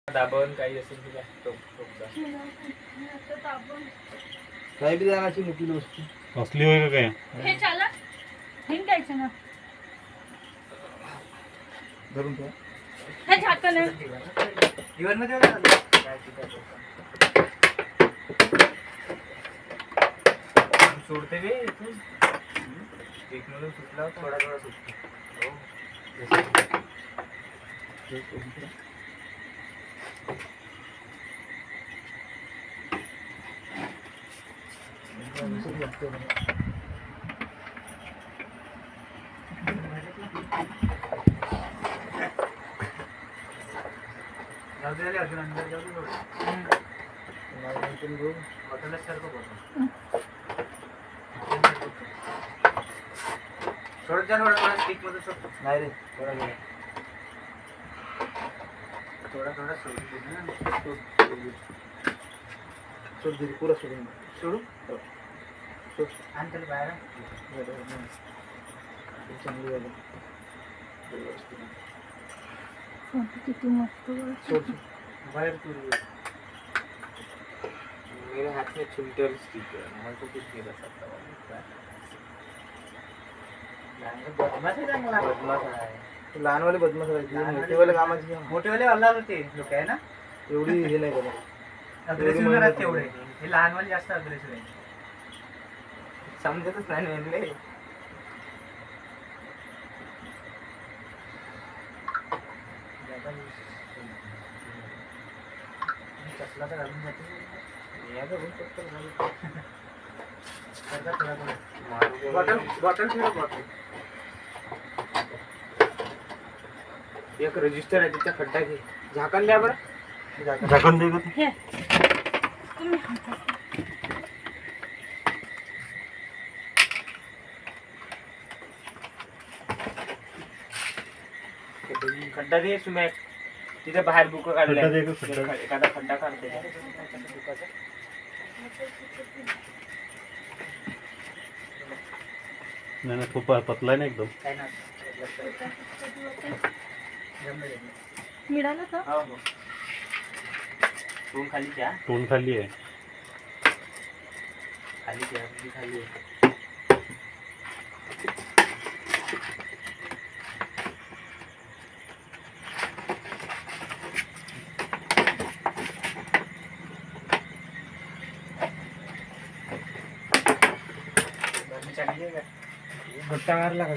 दाबण काही असेल तुला काही बी जाण्याची मोठी वस्तू कसली होय का काय हे चाला हिंग घ्यायचं ना धरून ठेवा. हे झाकण आहे जीवन मध्ये सोडते बे इथून टेक्नॉलॉजी सुटला थोडा थोडा सुटतो अजून अंदर जाऊ बॉटलच सारखं बॉटल सोडत जा थोडा थोडा स्टिक मध्ये सोड नाही रे थोडा थोडा सोडून दे ना सोड दे पुरा सोडून दे. सोडू सोड आणि त्याला बाहेर चांगली झाली किती मस्त सोड बाहेर तू मेरे हाथ में चिमटे और स्टिक है मैं तो कुछ नहीं कर सकता बदमाश है चांगला बदमाश आहे लहानवाले बदमाश आहे मोठेवाले कामाची मोठेवाले अल्लाह होते लोक आहे ना एवढी हे नाही करत अग्रेसिव्ह करत तेवढे हे लहानवाले जास्त अग्रेसिव्ह आहे समजतच नाही नेमले चसला तर घालून जाते बॉटल बॉटल ठेवा बॉटल एक रजिस्टर आहे त्याचा खड्डा घे झाकण द्या बरं झाकण दे का ते? हे तुम्ही खड्डा दे सुमेक तिथे बाहेर बुक काढले खड्डा दे का खड्डा? एखादा खड्डा काढते नाही नाही खूप पतला आहे ना एकदम काय ना मिळालं का हो हो रूम खाली घ्या टोन खाली आहे खाली घ्या खाली आहे घट्टा मारला का